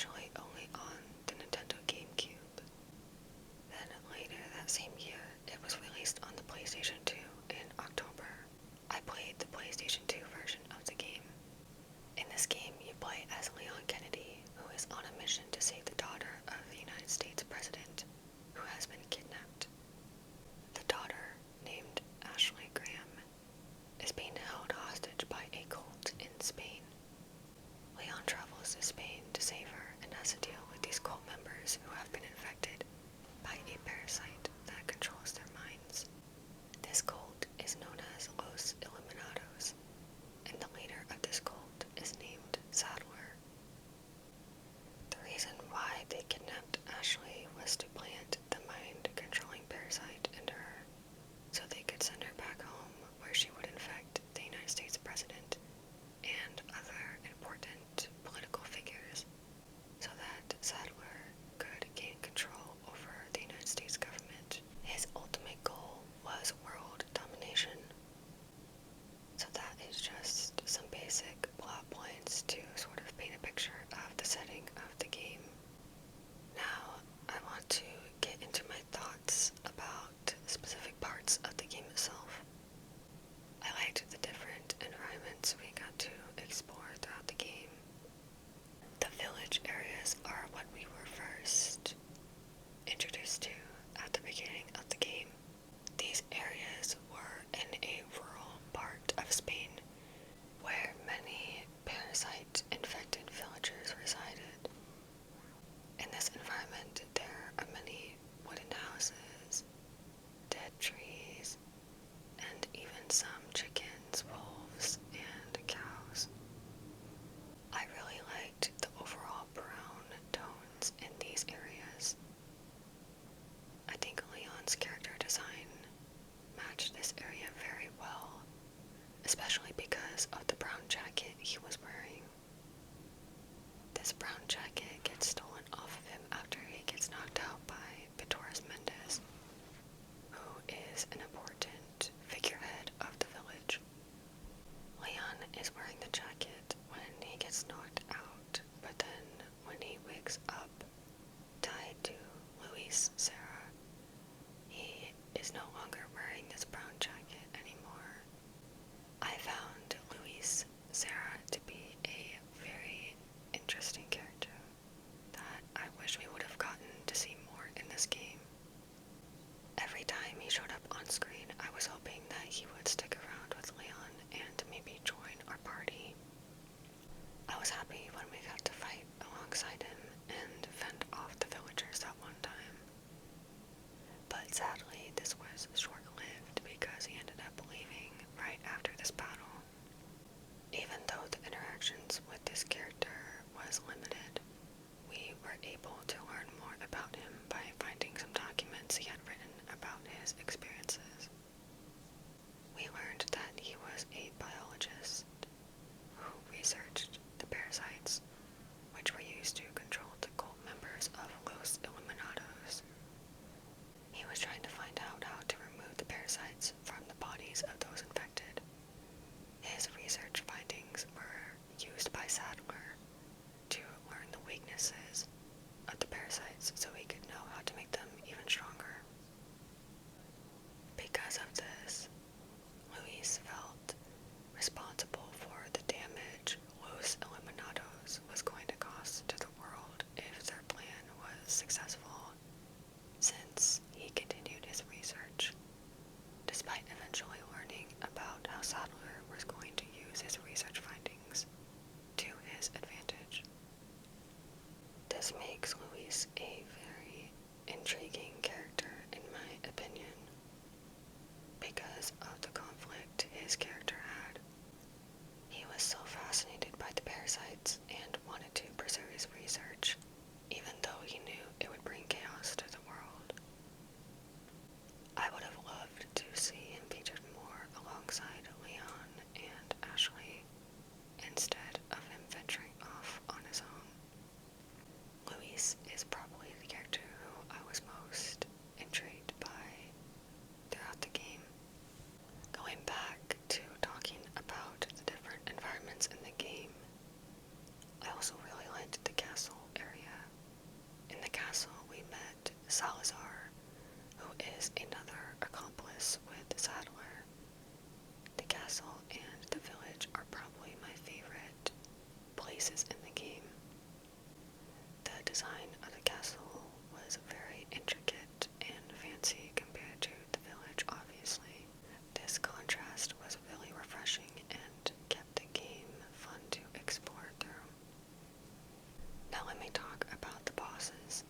initially only on the Nintendo GameCube. Then later that same year, it was released on the PlayStation 2 in October. I played the PlayStation 2 version of the game. In this game, you play as Leon Kennedy, who is on a mission to save the daughter of the United States President, who has been kidnapped. The daughter, named Ashley Graham, is being held hostage by a cult in Spain. Leon travels to Spain to save her and has to deal with these cult members who have been infected by a parasite that controls their minds. This cult is known as Los Illuminados, and the leader of this cult is named Saddler. The reason why they kidnapped Ashley was to plant the mind-controlling parasite into her, so they could send her back home where she would infect the United States President and other important political figures, so that Saddler could gain control over the United States government. His ultimate goal was world domination. So that is just some basic plot points to sort of paint a picture of the setting of the game. Now, I want to get into my thoughts about specific parts of the game itself. I liked the different environments we got to explore throughout the game. The village areas are what we were first introduced to at the beginning of the game. These areas were in a rural part of Spain where many parasite-infected villagers resided. In this environment, there are many wooden houses, dead trees, and even some chickens, wolves, and cows. I really liked the overall brown tones in these areas. I think Leon's character design matched this area very well, especially because of the brown jacket he was wearing. This brown jacket gets stolen off of him after he gets knocked out by Torres Mendez, who is an important figurehead of the village. Leon is wearing the jacket when he gets knocked out, but then when he wakes up, tied to Luis Serra, he is no longer wearing this brown jacket anymore. I found Luis Serra to be a very interesting character that I wish we would have gotten to see more in this game. Every time he showed up on screen, I was hoping that he would stick around with Leon and maybe join our party. I was happy when we got to fight alongside him and fend off the villagers that one time. But sadly, this was short-lived because he ended up leaving right after this battle. Even though the interactions with this character was limited, we were able to learn more about him by finding some documents he had written about his experiences. We learned that he was a biologist who researched the parasites, which were used to control the cult members of Los Illuminados. He was trying to find out how to remove the parasites from the bodies of those infected. His research findings were used by Saddler to learn the weaknesses of the parasites so he could know how to make them even stronger. Because of this, Luis felt responsible for the damage Los Illuminados was going to cause to the world if their plan was successful, since he continued his research, despite eventually learning about how Saddler was going to use his research findings to his advantage. This makes Luis a very intriguing character in my opinion, because of the conflict his character had. He was so fascinated by the parasites and wanted to pursue his research, even though he knew it would bring chaos to the world. I would have loved to see him featured more alongside Leon and Ashley, instead of him venturing off on his own. Luis is probably the character who I was most intrigued by throughout the game. Going back to talking about the different environments in the game, I also really liked the bosses.